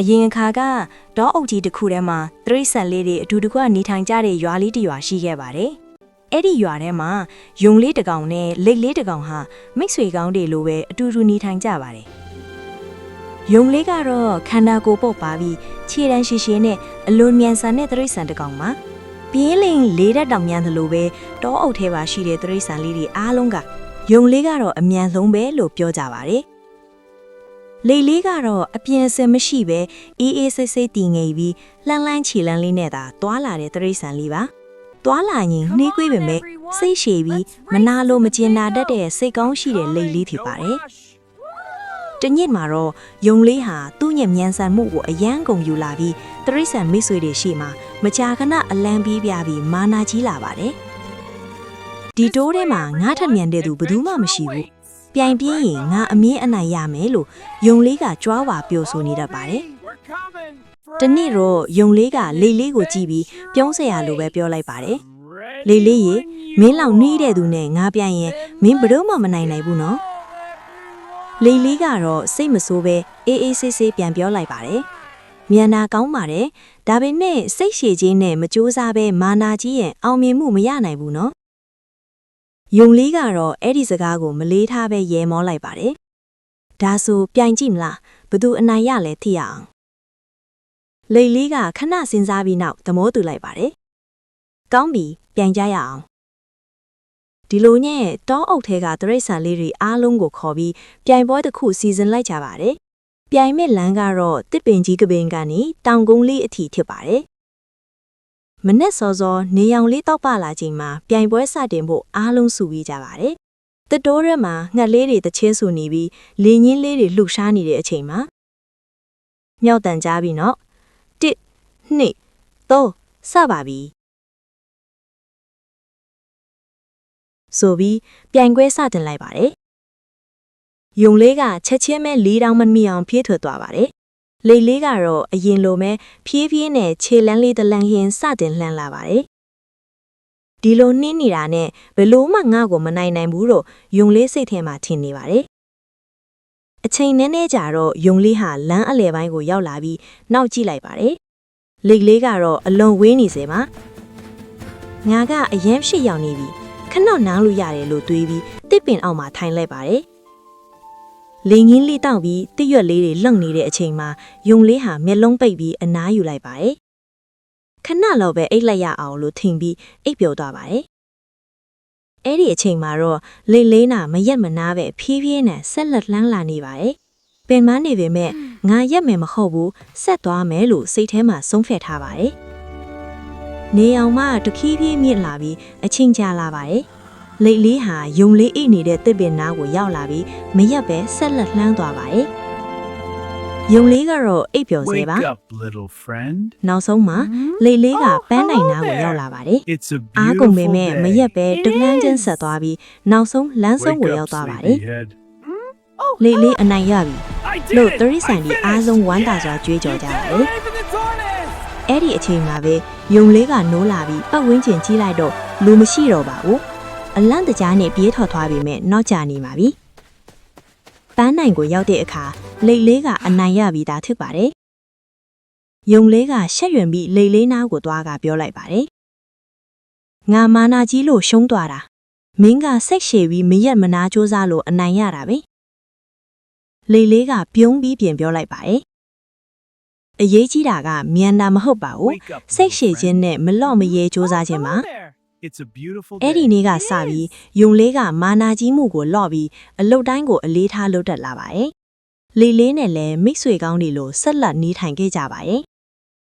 အရင်အခါကဒေါအုပ်ကြီးတစ်ခုထဲမှာတရိတ်ဆန်လေးတွေအတူတကွနေထိုင်ကြတဲ့ရွာလေးတစ်ရွာရှိခဲ့ပါတယ်။အဲ့ဒီရွာထဲမှာယုံလေးတစ်ကောင်နဲ့လိတ်လေးတစ်ကောင်ဟာမိတ်ဆွေကောင်းတွေလိုပဲအတူတူနေထိုင်ကြပါတယ်။ယုံလေးကတော့ခန္ဓာကိုယ်ပုတ်ပါပြီးခြေတန်းရှိရှိနဲ့အလွန်မြန်ဆန်တဲ့တရိတ်ဆန်တစ်ကောင်မှာပြင်းလင်းလေးတက်တောင်မြန်သလိုပဲတောအုပ်ထဲပါရှိတဲ့တရိတ်ဆန်လေးတွေအားလုံးကယုံလေးကတော့အမြန်ဆုံးပဲလို့ပြောကြပါတယ်။လိတ်လေးကတော့အပြင်းအစင်မရှိပဲအေးအေးဆေးဆေးတည်ငြိမ်ပြီးလှမ်းလှမ်းခြေလန်းလေးနဲ့သာတွာလာတဲ့တရိတ်ဆန်လေးပါ။တွာလာရင်နှေးကွေးပေမဲ့စိတ်ရှည်ပြီးမနာလိုမကျင်နာတတ်တဲ့စိတ်ကောင်းရှိတဲ့လိတ်လေးဖြစ်ပါတယ်။တညစ်မှာတော့ယုံလေးဟာသူ့ရဲ့မြန်ဆန်မှုကိုအယမ်းကုန်ယူလာပြီးတရိတ်ဆန်မိတ်ဆွေတွေရှိမှမကြာခဏအလံပြီးပြပြီးမာနာကြီးလာပါတယ်။ဒီတိုးထဲမှာငါးထက်မြန်တဲ့သူဘယ်သူမှမရှိဘူး။ပြိုင်ပြင်းရင်ငါအမြင့်အနိုင်ရမယ်လို့ယုံလေးကကြွားဝါပြောဆိုနေတတ်ပါတယ်။တနေ့တော့ယုံလေးကလိတ်လေးကိုကြည့်ပြီးပြုံးစရာလိုပဲပြောလိုက်ပါတယ်။လိတ်လေးရေမင်းလောက်နှီးတဲ့သူနဲ့ငါပြိုင်ရင်မင်းဘယ်တော့မှမနိုင်နိုင်ဘူးနော်။လိတ်လေးကတော့စိတ်မဆိုးပဲအေးအေးဆေးဆေးပြန်ပြောလိုက်ပါတယ်။မြန်နာကောင်းပါတယ်။ဒါပေမဲ့စိတ်ရှည်ခြင်းနဲ့မကြိုးစားပဲမာနာကြီးရဲ့အောင်မြင်မှုမရနိုင်ဘူးနော်။ယုံလေးကတော့အဲ့ဒီစကားကိုမလေးထားပဲရဲမောလိုက်ပါတယ်။ဒါဆိုပြိုင်ကြည့်မလားဘသူအနိုင်ရလဲသိရအောင်။လိတ်လေးကခဏစဉ်းစားပြီးနောက်သမောတူလိုက်ပါတယ်။ကောင်းပြီပြိုင်ကြရအောင်။ဒီလိုနဲ့တောအုပ်ထဲကတရိတ်ဆန်လေးတွေအားလုံးကိုခေါ်ပြီးပြိုင်ပွဲတစ်ခုစီစဉ်လိုက်ကြပါတယ်။ပြိုင်မဲ့လမ်းကတော့တစ်ပင်ကြီးကပင်ကနေတောင်ကုန်းလေးအထိဖြစ်ပါတယ်။မနဲ့စောစောနေရောင်လေးတောက်ပလာချိန်မှာပြိုင်ပွဲစတင်ဖို့အားလုံးစုပြီးကြပါတယ်။တတိုးရဲမှာငှက်လေးတွေတချင်းဆူနေပြီးလေညင်းလေးတွေလှူရှားနေတဲ့အချိန်မှာမြောက်တန်ကြားပြီးနော်1 2 3စပါပြီဆိုပြီးပြိုင်ပွဲစတင်လိုက်ပါတယ်။ယုံလေးကချက်ချင်းပဲလေးတောင်မမိအောင်ဖြည့်ထွက်သွားပါတယ်။လိတ်လေးကတော့အရင်လိုပဲဖြည်းဖြည်းနဲ့ခြေလန်းလေးတလန်းရင်စတင်လှမ်းလာပါတယ်။ဒီလိုနှင်းနေတာနဲ့ဘယ်လို့မှငါ့ကိုမနိုင်နိုင်ဘူးတော့ယုံလေးစိတ်ထဲမှာထင်နေပါတယ်။အချိန်နည်းနည်းကြာတော့ယုံလေးဟာလမ်းအလယ်ပိုင်းကိုရောက်လာပြီးနောက်ကြည့်လိုက်ပါတယ်။လိတ်လေးကတော့အလွန်ဝေးနေစေမှာငါကအယမ်းဖြစ်ရောက်နေပြီခဏနားလို့ရတယ်လို့တွေးပြီးတစ်ပင်အောက်မှာထိုင်လိုက်ပါတယ်။လိန်ငင်းလေးတောက်ပြီးတစ်ရွက်လေးတွေလှုပ်နေတဲ့အချိန်မှာယုံလေးဟာမျက်လုံးပိတ်ပြီးအနားယူလိုက်ပါတယ်။ခဏလောက်ပဲအိတ်လိုက်ရအောင်လို့ထင်ပြီးအိပ်ပျော်သွားပါတယ်။အဲ့ဒီအချိန်မှာတော့လိတ်လေးနာမရက်မနာပဲဖြည်းဖြည်းနဲ့ဆက်လက်လှမ်းလာနေပါတယ်။ပင်မနေပေမဲ့ငါရက်မယ်မဟုတ်ဘူးဆက်သွားမယ်လို့စိတ်ထဲမှာဆုံးဖြတ်ထားပါတယ်။နေအောင်မှတခီးဖြည်းမြင့်လာပြီးအချိန်ကြာလာပါတယ်။လိတ်လေးဟာယုံလေးအိတ်နေတဲ့တစ်ပင်နားကိုရောက်လာပြီးမရက်ပဲဆက်လက်လှမ်းသွားပါတယ်။ယုံလေးကတော့အိပ်ပျော်စေပါ Wake up, little friend. နောက်ဆုံးမှာလိတ်လေးကပန်းနိုင်နားကိုရောက်လာပါတယ်။ It's a အားကုန်ပေ beautiful မဲ့မ day. ရက်ပဲတလန်းချင်းဆက်သွားပြီးနောက်ဆုံးလမ်းဆုံးကို Wake ရောက် up, သွားပါတယ် sleepyhead. လိတ်လေးအနိုင်ရပြီ I လို့ did တ it! ရိษံ I ဒီအား finished! လုံးဝမ်းသာစွာကြွေးကြော်ကြပါတယ် Live in the tortoise! အဲ့ဒီအချိန်မှာပဲယုံလေးကနိုးလာပြီးပတ်ဝန်းကျင်ကြီးလိုက်တော့လူမရှိတော့ပါဘူးအလန့်တကြားနဲ့ပြေးထွက်သွားပြီမဲ့နောက်ကျနေပါပြီပန်းနိုင်ကိုရောက်တဲ့အခါလိတ်လေးကအနိုင်ရပြီးသားဖြစ်ပါတယ်ယုံလေးကရှက်ရွံ့ပြီးလိတ်လေးနားကိုသွားကပြောလိုက်ပါတယ်ငါမာနာကြီးလို့ရှုံးသွားတာမင်းကဆက်ရှည်ပြီးမရက်မနာစူးစားလို့အနိုင်ရတာပဲလိတ်လေးကပြုံးပြီးပြင်ပြောလိုက်ပါတယ်အရေးကြီးတာကမြန်တာမဟုတ်ပါဘူး Wake up, စိတ် little ရှည်ခြင်း friend. နဲ့မလော့မရဲစူးစားခြင်းပါ Hello there. It's a beautiful အဲ့ဒီ day. နေ့ကစပြီးယုံလေးကမာနာကြီးမှုကိုလော့ပြီးအလုတ်တိုင်းကိုအလေးထားလုပ်တတ်လာပါတယ်လိတ်လေးနဲ့လည်းမိတ်ဆွေကောင်းတွေလိုဆက်လက်နေထိုင်ခဲ့ကြပါတယ်